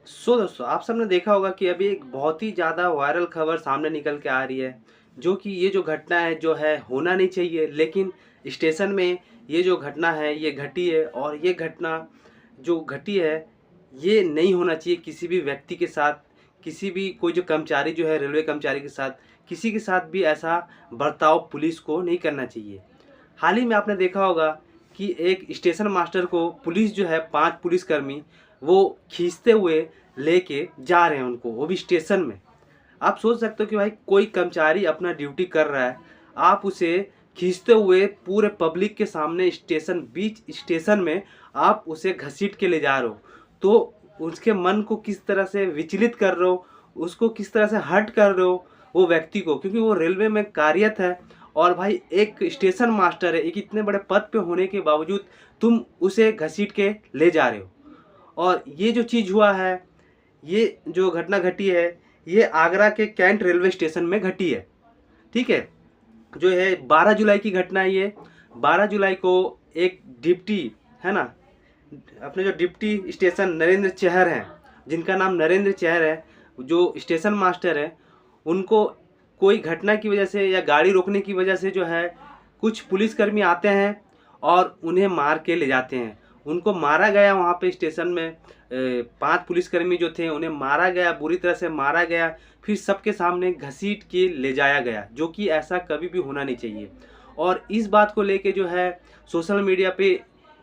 दोस्तों आप सबने देखा होगा कि अभी एक बहुत ही ज़्यादा वायरल खबर सामने निकल के आ रही है, जो कि ये जो घटना है जो है होना नहीं चाहिए, लेकिन स्टेशन में ये जो घटना है ये घटी है। और ये घटना जो घटी है ये नहीं होना चाहिए किसी भी व्यक्ति के साथ, किसी भी कोई जो कर्मचारी जो है रेलवे कर्मचारी के साथ, किसी के साथ भी ऐसा बर्ताव पुलिस को नहीं करना चाहिए। हाल ही में आपने देखा होगा कि एक स्टेशन मास्टर को पुलिस जो है 5 पुलिसकर्मी वो खींचते हुए लेके जा रहे हैं उनको, वो भी स्टेशन में। आप सोच सकते हो कि भाई कोई कर्मचारी अपना ड्यूटी कर रहा है, आप उसे खींचते हुए पूरे पब्लिक के सामने बीच स्टेशन में आप उसे घसीट के ले जा रहे हो, तो उसके मन को किस तरह से विचलित कर रहे हो, उसको किस तरह से हर्ट कर रहे हो वो व्यक्ति को, क्योंकि वो रेलवे में कार्यरत है। और भाई एक स्टेशन मास्टर है, एक इतने बड़े पद पे होने के बावजूद तुम उसे घसीट के ले जा रहे हो। और ये जो चीज़ हुआ है, ये जो घटना घटी है, ये आगरा के कैंट रेलवे स्टेशन में घटी है। ठीक है, जो है 12 जुलाई की घटना है ये। 12 जुलाई को एक डिप्टी है ना, अपने जो डिप्टी स्टेशन नरेंद्र चहर हैं, जिनका नाम नरेंद्र चहर है, जो स्टेशन मास्टर है, उनको कोई घटना की वजह से या गाड़ी रोकने की वजह से जो है कुछ पुलिसकर्मी आते हैं और उन्हें मार के ले जाते हैं। उनको मारा गया वहाँ पे स्टेशन में। 5 पुलिसकर्मी जो थे उन्हें मारा गया, बुरी तरह से मारा गया, फिर सबके सामने घसीट के ले जाया गया, जो कि ऐसा कभी भी होना नहीं चाहिए। और इस बात को लेके जो है सोशल मीडिया पे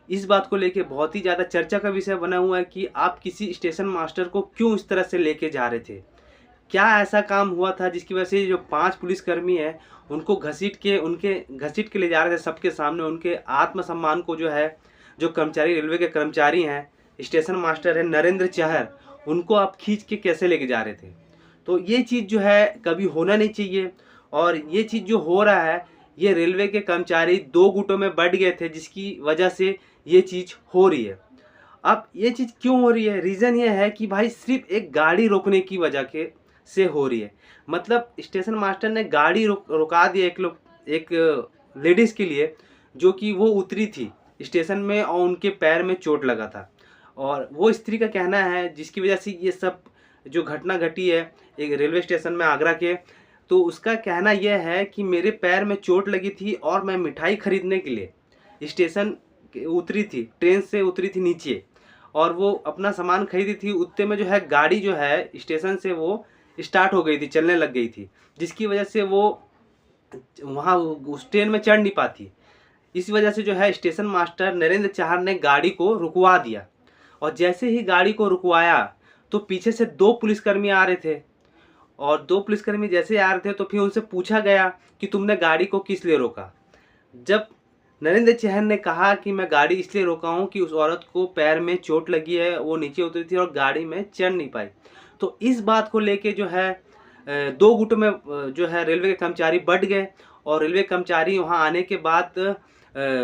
इस बात को लेके बहुत ही ज़्यादा चर्चा का विषय बना हुआ है कि आप किसी स्टेशन मास्टर को क्यों इस तरह से लेके जा रहे थे। क्या ऐसा काम हुआ था जिसकी वजह से जो 5 पुलिसकर्मी हैं उनको घसीट के ले जा रहे थे सबके सामने। उनके आत्मसम्मान को जो है, जो कर्मचारी रेलवे के कर्मचारी हैं, स्टेशन मास्टर है नरेंद्र चहर, उनको आप खींच के कैसे लेके जा रहे थे। तो ये चीज़ जो है कभी होना नहीं चाहिए। और ये चीज़ जो हो रहा है, ये रेलवे के कर्मचारी 2 गुटों में बँट गए थे, जिसकी वजह से ये चीज़ हो रही है। अब ये चीज़ क्यों हो रही है? रीज़न ये है कि भाई सिर्फ एक गाड़ी रोकने की वजह के से हो रही है। मतलब स्टेशन मास्टर ने गाड़ी रुका दिया एक लेडीज़ के लिए, जो कि वो उतरी थी स्टेशन में और उनके पैर में चोट लगा था। और वो स्त्री का कहना है, जिसकी वजह से ये सब जो घटना घटी है एक रेलवे स्टेशन में आगरा के, तो उसका कहना यह है कि मेरे पैर में चोट लगी थी और मैं मिठाई खरीदने के लिए उतरी थी, ट्रेन से उतरी थी नीचे, और वो अपना सामान खरीदी थी। उतने में जो है गाड़ी जो है स्टेशन से वो स्टार्ट हो गई थी, चलने लग गई थी, जिसकी वजह से वो वहाँ उस ट्रेन में चढ़ नहीं पाती। इस वजह से जो है स्टेशन मास्टर नरेंद्र चहर ने गाड़ी को रुकवा दिया। और जैसे ही गाड़ी को रुकवाया तो पीछे से 2 पुलिसकर्मी आ रहे थे, और 2 पुलिसकर्मी जैसे आ रहे थे तो फिर उनसे पूछा गया कि तुमने गाड़ी को किस लिए रोका। जब नरेंद्र चहर ने कहा कि मैं गाड़ी इसलिए रोका हूँ कि उस औरत को पैर में चोट लगी है, वो नीचे उतरी थी और गाड़ी में चढ़ नहीं पाई। तो इस बात को लेके जो है 2 गुटों में जो है रेलवे के कर्मचारी बँट गए। और रेलवे कर्मचारी वहाँ आने के बाद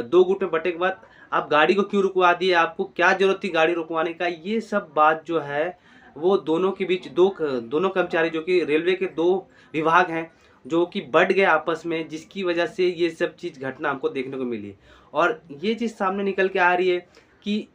2 गुट में बँटने के बाद आप गाड़ी को क्यों रुकवा दिए, आपको क्या ज़रूरत थी गाड़ी रुकवाने का, ये सब बात जो है वो दोनों के बीच दोनों कर्मचारी, जो कि रेलवे के 2 विभाग हैं, जो कि बँट गए आपस में, जिसकी वजह से ये सब चीज़ घटना हमको देखने को मिली। और ये चीज़ सामने निकल के आ रही है कि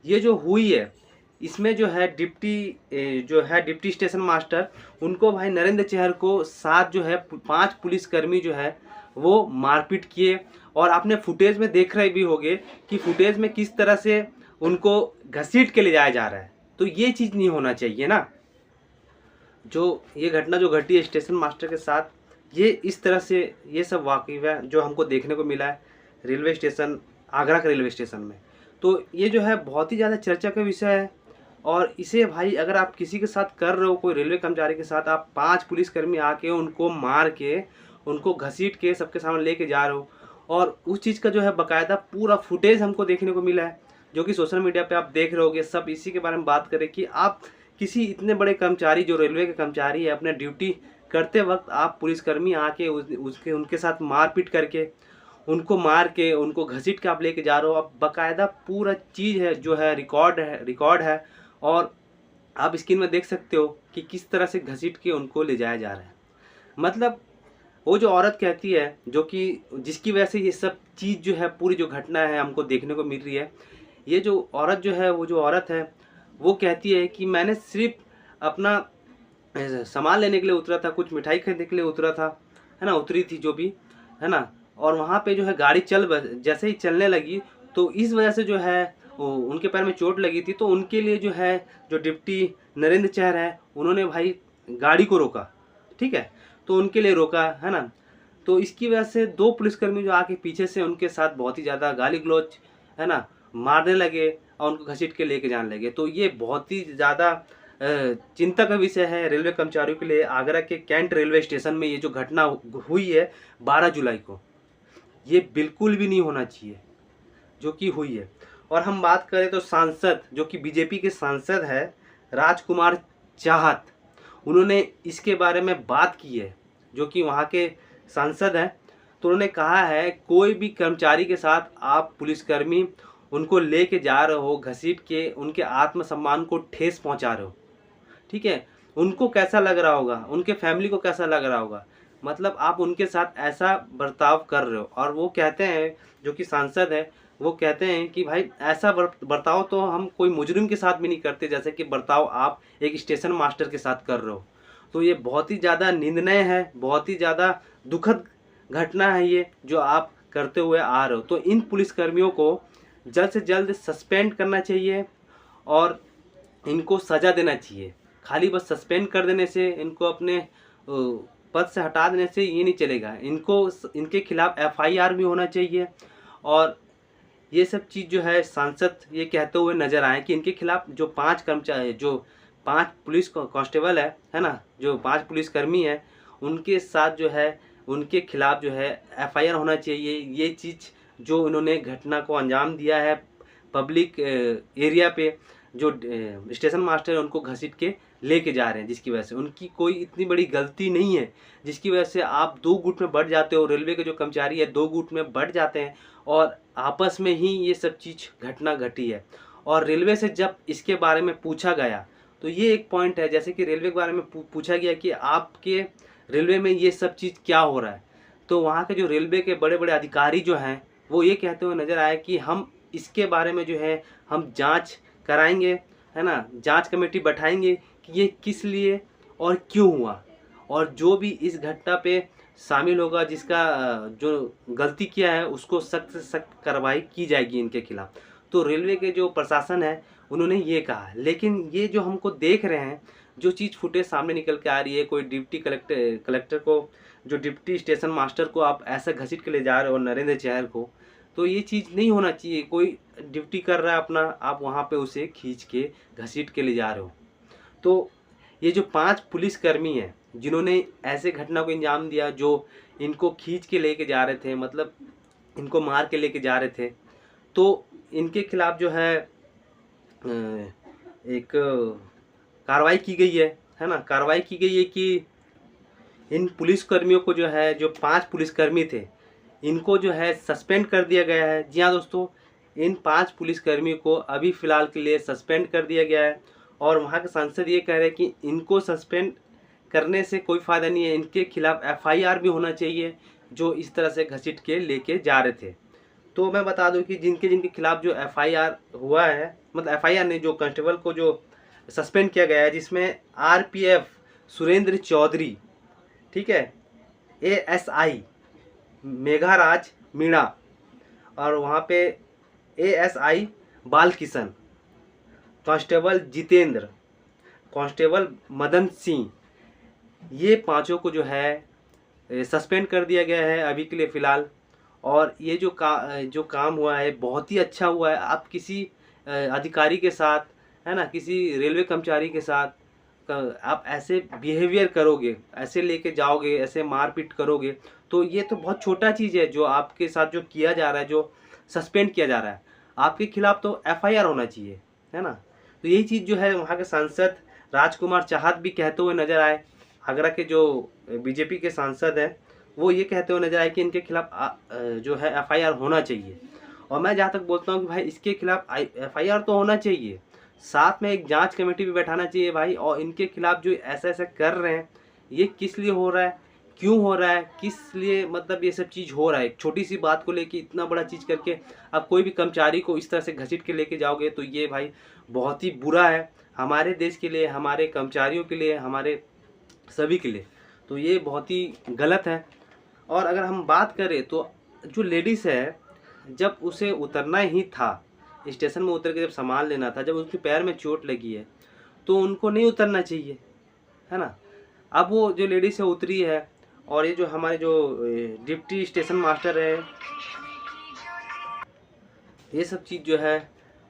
ये जो हुई है, इसमें जो है डिप्टी स्टेशन मास्टर, उनको भाई नरेंद्र चहर को साथ जो है 5 पुलिसकर्मी जो है वो मारपीट किए। और आपने फुटेज में देख रहे भी होंगे कि फुटेज में किस तरह से उनको घसीट के ले जाया जा रहा है। तो ये चीज़ नहीं होना चाहिए ना। जो ये घटना जो घटी है स्टेशन मास्टर के साथ, ये इस तरह से ये सब वाक़या जो हमको देखने को मिला है रेलवे स्टेशन, आगरा के रेलवे स्टेशन में। तो ये जो है बहुत ही ज़्यादा चर्चा का विषय है। और इसे भाई अगर आप किसी के साथ कर रहे हो, कोई रेलवे कर्मचारी के साथ, आप 5 पुलिसकर्मी आके उनको मार के, उनको घसीट के सबके सामने लेके जा रहे हो, और उस चीज़ का जो है बाकायदा पूरा फुटेज हमको देखने को मिला है, जो कि सोशल मीडिया पे आप देख रहे होगे। सब इसी के बारे में बात करें कि आप किसी इतने बड़े कर्मचारी, जो रेलवे के कर्मचारी है, अपने ड्यूटी करते वक्त आप पुलिसकर्मी आके उनके साथ मारपीट करके, उनको मार के, उनको घसीट के आप लेके जा रहे हो। अब बाकायदा पूरा चीज़ है जो है रिकॉर्ड है। और आप स्क्रीन में देख सकते हो कि किस तरह से घसीट के उनको ले जाया जा रहा है। मतलब वो जो औरत कहती है, जो कि जिसकी वजह से ये सब चीज़ जो है, पूरी जो घटना है हमको देखने को मिल रही है, ये जो औरत जो है, वो जो औरत है वो कहती है कि मैंने सिर्फ अपना सामान लेने के लिए उतरा था, कुछ मिठाई खरीदने के लिए उतरा था, है ना, उतरी थी जो भी, है ना। और वहाँ पे जो है गाड़ी जैसे ही चलने लगी तो इस वजह से जो है उनके पैर में चोट लगी थी। तो उनके लिए जो है, जो डिप्टी नरेंद्र चहर है, उन्होंने भाई गाड़ी को रोका, ठीक है, तो उनके लिए रोका, है ना। तो इसकी वजह से 2 पुलिसकर्मी जो आके पीछे से उनके साथ बहुत ही ज़्यादा गाली गलौज, है ना, मारने लगे और उनको घसीट के लेके जाने लगे। तो ये बहुत ही ज़्यादा चिंता का विषय है रेलवे कर्मचारियों के लिए। आगरा के कैंट रेलवे स्टेशन में ये जो घटना हुई है 12 जुलाई को, ये बिल्कुल भी नहीं होना चाहिए जो कि हुई है। और हम बात करें तो सांसद, जो कि बीजेपी के सांसद है राजकुमार चाहत, उन्होंने इसके बारे में बात की है, जो कि वहाँ के सांसद हैं। तो उन्होंने कहा है कोई भी कर्मचारी के साथ आप पुलिसकर्मी उनको लेके जा रहे हो, घसीट के उनके आत्मसम्मान को ठेस पहुँचा रहे हो, ठीक है, उनको कैसा लग रहा होगा, उनके फैमिली को कैसा लग रहा होगा, मतलब आप उनके साथ ऐसा बर्ताव कर रहे हो। और वो कहते हैं, जो कि सांसद है, वो कहते हैं कि भाई ऐसा बर्ताव तो हम कोई मुजरिम के साथ भी नहीं करते, जैसे कि बर्ताव आप एक स्टेशन मास्टर के साथ कर रहे हो। तो ये बहुत ही ज़्यादा निंदनीय है, बहुत ही ज़्यादा दुखद घटना है ये जो आप करते हुए आ रहे हो। तो इन पुलिसकर्मियों को जल्द से जल्द सस्पेंड करना चाहिए और इनको सज़ा देना चाहिए। खाली बस सस्पेंड कर देने से, इनको अपने पद से हटा देने से ये नहीं चलेगा, इनके खिलाफ FIR भी होना चाहिए। और ये सब चीज़ जो है सांसद ये कहते हुए नज़र आए कि इनके खिलाफ जो 5 कर्मचारी, जो 5 पुलिस कांस्टेबल है ना, जो 5 पुलिसकर्मी है, उनके साथ जो है, उनके खिलाफ जो है FIR होना चाहिए। ये चीज़ जो इन्होंने घटना को अंजाम दिया है पब्लिक एरिया पे, जो स्टेशन मास्टर है उनको घसीट के लेके जा रहे हैं, जिसकी वजह से उनकी कोई इतनी बड़ी गलती नहीं है, जिसकी वजह से आप 2 गुट में बढ़ जाते हो। रेलवे के जो कर्मचारी है 2 गुट में बढ़ जाते हैं और आपस में ही ये सब चीज़ घटना घटी है। और रेलवे से जब इसके बारे में पूछा गया तो ये एक पॉइंट है, जैसे कि रेलवे के बारे में पूछा गया कि आपके रेलवे में ये सब चीज़ क्या हो रहा है, तो वहाँ के जो रेलवे के बड़े बड़े अधिकारी जो हैं वो ये कहते हुए नज़र आए कि हम इसके बारे में जो है हम जांच कराएंगे, है ना, जांच कमेटी बैठाएंगे कि ये किस लिए और क्यों हुआ, और जो भी इस घटना पे शामिल होगा, जिसका जो गलती किया है, उसको सख्त से सख्त कार्रवाई की जाएगी इनके खिलाफ। तो रेलवे के जो प्रशासन है उन्होंने ये कहा है। लेकिन ये जो हमको देख रहे हैं, जो चीज़ फुटेज सामने निकल के आ रही है, कोई डिप्टी कलेक्टर को, जो डिप्टी स्टेशन मास्टर को आप ऐसा घसीट के ले जा रहे हो, नरेंद्र चहर को, तो ये चीज़ नहीं होना चाहिए। कोई ड्यूटी कर रहा है अपना, आप वहाँ पे उसे खींच के घसीट के ले जा रहे हो। तो ये जो 5 पुलिसकर्मी हैं जिन्होंने ऐसे घटना को अंजाम दिया, जो इनको खींच के लेके जा रहे थे, मतलब इनको मार के लेके जा रहे थे, तो इनके खिलाफ जो है एक कार्रवाई की गई है ना, कार्रवाई की गई है कि इन पुलिसकर्मियों को जो है, जो 5 पुलिसकर्मी थे, इनको जो है सस्पेंड कर दिया गया है। जी हाँ दोस्तों, इन 5 पुलिसकर्मियों को अभी फ़िलहाल के लिए सस्पेंड कर दिया गया है। और वहाँ के सांसद ये कह रहे हैं कि इनको सस्पेंड करने से कोई फ़ायदा नहीं है, इनके खिलाफ FIR भी होना चाहिए, जो इस तरह से घसीट के लेके जा रहे थे। तो मैं बता दूं कि जिनके जिनके खिलाफ जो FIR हुआ है, मतलब FIR ने, जो कांस्टेबल को जो सस्पेंड किया गया है, जिसमें RPF सुरेंद्र चौधरी, ठीक है, ASI मेघाराज मीणा, और वहाँ पे ASI Balkishan, constable Jitendra, constable Madan Singh, ये 5 को जो है सस्पेंड कर दिया गया है अभी के लिए फ़िलहाल। और ये जो काम हुआ है बहुत ही अच्छा हुआ है। आप किसी अधिकारी के साथ, है ना, किसी रेलवे कर्मचारी के साथ आप ऐसे बिहेवियर करोगे, ऐसे लेके जाओगे, ऐसे मारपीट करोगे, तो ये तो बहुत छोटा चीज़ है जो आपके साथ जो किया जा रहा है, जो सस्पेंड किया जा रहा है, आपके खिलाफ तो FIR होना चाहिए, है ना। तो यही चीज़ जो है वहाँ के सांसद राजकुमार चाहत भी कहते हुए नज़र आए। आगरा के जो बीजेपी के सांसद हैं वो ये कहते हुए नजर आए कि इनके खिलाफ जो है FIR होना चाहिए। और मैं जहाँ तक बोलता हूँ कि भाई इसके खिलाफ FIR तो होना चाहिए, साथ में एक जांच कमेटी भी बैठाना चाहिए भाई। और इनके खिलाफ जो ऐसा ऐसा कर रहे हैं, ये किस लिए हो रहा है, क्यों हो रहा है, किस लिए, मतलब ये सब चीज़ हो रहा है। एक छोटी सी बात को लेके इतना बड़ा चीज़ करके आप कोई भी कर्मचारी को इस तरह से घसीट के लेके जाओगे तो ये भाई बहुत ही बुरा है। हमारे देश के लिए, हमारे कर्मचारियों के लिए, हमारे सभी के लिए। तो ये बहुत ही गलत है। और अगर हम बात करें तो जो लेडीज़ है, जब उसे उतरना ही था, स्टेशन में उतर के जब सामान लेना था, जब उसके पैर में चोट लगी है तो उनको नहीं उतरना चाहिए, है ना। अब वो जो लेडीज़ है उतरी है, और ये जो हमारे जो डिप्टी स्टेशन मास्टर है, ये सब चीज़ जो है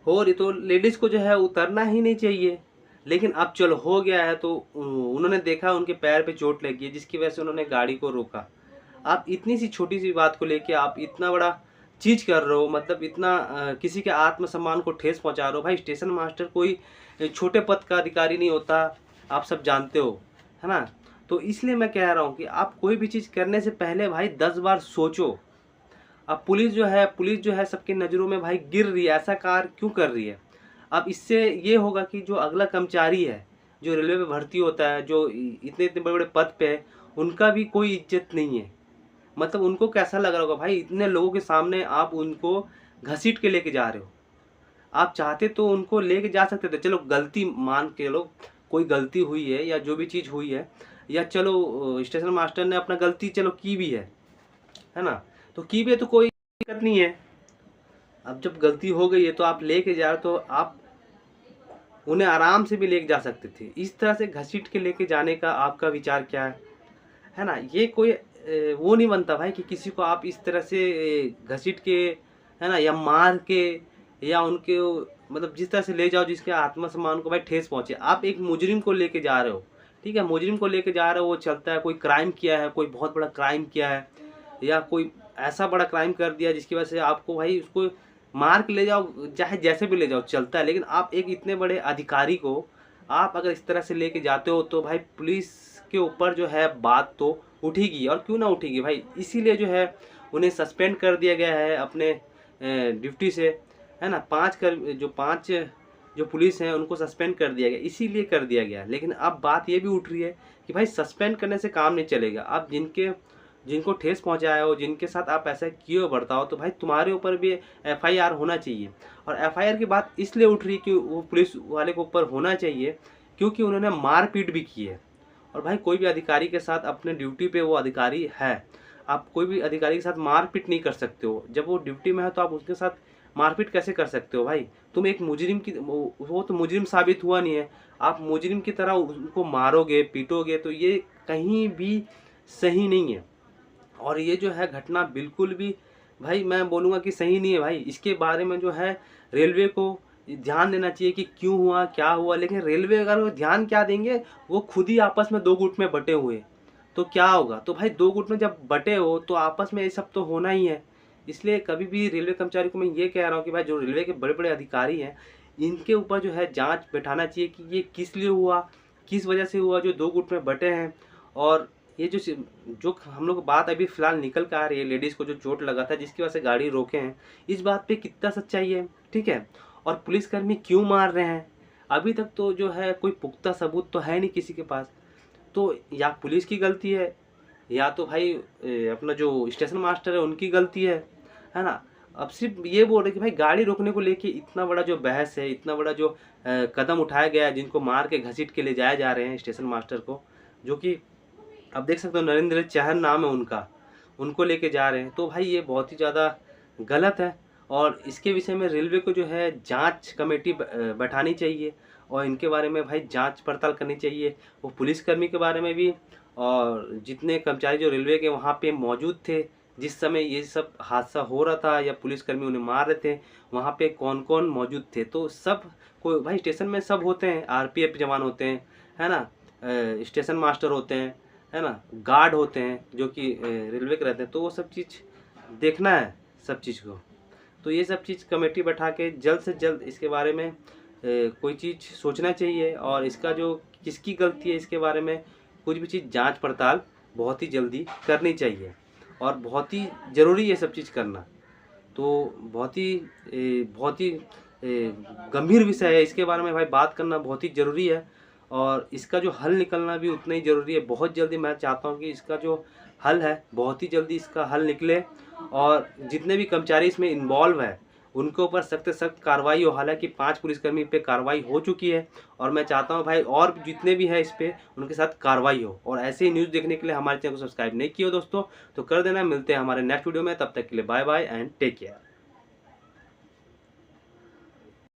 हो रही, तो लेडीज़ को जो है उतरना ही नहीं चाहिए। लेकिन अब चलो हो गया है, तो उन्होंने देखा उनके पैर पे चोट लगी है, जिसकी वजह से उन्होंने गाड़ी को रोका। आप इतनी सी छोटी सी बात को लेके आप इतना बड़ा चीज़ कर रहे हो, मतलब इतना किसी के आत्मसम्मान को ठेस पहुंचा रहे हो। भाई स्टेशन मास्टर कोई छोटे पद का अधिकारी नहीं होता, आप सब जानते हो, है ना। तो इसलिए मैं कह रहा हूँ कि आप कोई भी चीज़ करने से पहले भाई 10 बार सोचो। अब पुलिस जो है सबकी नज़रों में भाई गिर रही है, ऐसा कार्य क्यों कर रही है। अब इससे ये होगा कि जो अगला कर्मचारी है, जो रेलवे में भर्ती होता है, जो इतने इतने बड़े बड़े पद पे है, उनका भी कोई इज्जत नहीं है। मतलब उनको कैसा लग रहा होगा भाई, इतने लोगों के सामने आप उनको घसीट के लेके जा रहे हो। आप चाहते तो उनको लेके जा सकते थे, चलो गलती मान के लो, कोई गलती हुई है या जो भी चीज़ हुई है, या चलो स्टेशन मास्टर ने अपना गलती चलो की भी है ना। तो की भी है तो कोई दिक्कत नहीं है। अब जब गलती हो गई है तो आप लेके जा रहे हो, तो आप उन्हें आराम से भी लेके जा सकते थे। इस तरह से घसीट के लेके जाने का आपका विचार क्या है ना। ये कोई वो नहीं बनता भाई कि किसी को आप इस तरह से घसीट के, है ना, या मार के, या उनके मतलब जिस तरह से ले जाओ जिसके आत्मसम्मान को भाई ठेस पहुंचे। आप एक मुजरिम को लेके जा रहे हो, ठीक है, मुजरिम को लेके जा रहे हो, वो चलता है, कोई क्राइम किया है, कोई बहुत बड़ा क्राइम किया है, या कोई ऐसा बड़ा क्राइम कर दिया जिसकी वजह से आपको भाई उसको मार के ले जाओ, चाहे जैसे भी ले जाओ चलता है। लेकिन आप एक इतने बड़े अधिकारी को आप अगर इस तरह से लेके जाते हो, तो भाई पुलिस के ऊपर जो है बात तो उठेगी, और क्यों ना उठेगी भाई। इसीलिए जो है उन्हें सस्पेंड कर दिया गया है अपने ड्यूटी से, है ना। पाँच जो पुलिस हैं उनको सस्पेंड कर दिया गया, इसीलिए कर दिया गया। लेकिन अब बात ये भी उठ रही है कि भाई सस्पेंड करने से काम नहीं चलेगा। आप जिनको ठेस पहुंचाया हो, जिनके साथ आप ऐसा किए हो बर्ताव, तो भाई तुम्हारे ऊपर भी एफआईआर होना चाहिए। और एफआईआर की बात इसलिए उठ रही है कि वो पुलिस वाले के ऊपर होना चाहिए क्योंकि उन्होंने मारपीट भी की है। और भाई कोई भी अधिकारी के साथ, अपने ड्यूटी पे वो अधिकारी है, आप कोई भी अधिकारी के साथ मारपीट नहीं कर सकते हो। जब वो ड्यूटी में है तो आप उसके साथ मारपीट कैसे कर सकते हो भाई। तुम एक मुजरिम की, वो तो मुजरिम साबित हुआ नहीं है, आप मुजरिम की तरह उनको मारोगे पीटोगे, तो ये कहीं भी सही नहीं है। और ये जो है घटना बिल्कुल भी भाई मैं बोलूँगा कि सही नहीं है भाई। इसके बारे में जो है रेलवे को ध्यान देना चाहिए कि क्यों हुआ, क्या हुआ। लेकिन रेलवे अगर वो ध्यान क्या देंगे, वो खुद ही आपस में दो गुट में बटे हुए, तो क्या होगा। तो भाई दो गुट में जब बटे हो तो आपस में ये सब तो होना ही है। इसलिए कभी भी रेलवे कर्मचारी को मैं ये कह रहा हूँ कि भाई जो रेलवे के बड़े बड़े अधिकारी हैं, इनके ऊपर जो है जांच बैठाना चाहिए कि ये किस लिए हुआ, किस वजह से हुआ, जो दो गुट में बटे हैं। और ये जो हम लोग बात अभी फ़िलहाल निकल के आ रही है, लेडीज़ को जो चोट लगा था जिसकी वजह से गाड़ी रोके हैं, इस बात पे कितना सच्चाई है, ठीक है। और पुलिसकर्मी क्यों मार रहे हैं, अभी तक तो जो है कोई पुख्ता सबूत तो है नहीं किसी के पास। तो या पुलिस की गलती है, या तो भाई अपना जो स्टेशन मास्टर है उनकी गलती है ना। अब सिर्फ ये बोल रहे कि भाई गाड़ी रोकने को लेके इतना बड़ा जो बहस है, इतना बड़ा जो कदम उठाया गया है, जिनको मार के घसीट के ले जाया जा रहे हैं स्टेशन मास्टर को, जो कि अब देख सकते हो नरेंद्र चहर नाम है उनका, उनको लेके जा रहे हैं। तो भाई ये बहुत ही ज़्यादा गलत है। और इसके विषय में रेलवे को जो है जांच कमेटी बैठानी चाहिए, और इनके बारे में भाई जांच पड़ताल करनी चाहिए, वो पुलिसकर्मी के बारे में भी, और जितने कर्मचारी जो रेलवे के वहाँ पे मौजूद थे जिस समय ये सब हादसा हो रहा था, या पुलिसकर्मी उन्हें मार रहे थे, वहाँ पे कौन कौन मौजूद थे। तो सब को भाई स्टेशन में सब होते हैं, आरपीएफ जवान होते हैं, है ना, स्टेशन मास्टर होते हैं, है ना, गार्ड होते हैं जो कि रेलवे के रहते हैं। तो वो सब चीज़ देखना है, सब चीज़ को। तो ये सब चीज़ कमेटी बैठा के जल्द से जल्द इसके बारे में कोई चीज़ सोचना चाहिए, और इसका जो किसकी गलती है इसके बारे में कुछ भी चीज़ जांच पड़ताल बहुत ही जल्दी करनी चाहिए, और बहुत ही ज़रूरी है सब चीज़ करना। तो बहुत ही गंभीर विषय है, इसके बारे में भाई बात करना बहुत ही ज़रूरी है, और इसका जो हल निकलना भी उतना ही ज़रूरी है। बहुत जल्दी मैं चाहता हूँ कि इसका जो हल है बहुत ही जल्दी इसका हल निकले, और जितने भी कर्मचारी इसमें इन्वॉल्व है उनके ऊपर सख्त से सख्त कार्रवाई हो। हालांकि 5 पुलिसकर्मी पे कार्रवाई हो चुकी है और मैं चाहता हूं भाई और जितने भी है इस पे उनके साथ कार्रवाई हो। और ऐसे ही न्यूज़ देखने के लिए हमारे चैनल को सब्सक्राइब नहीं किया हो दोस्तों तो कर देना। मिलते हैं हमारे नेक्स्ट वीडियो में, तब तक के लिए bye bye and take care.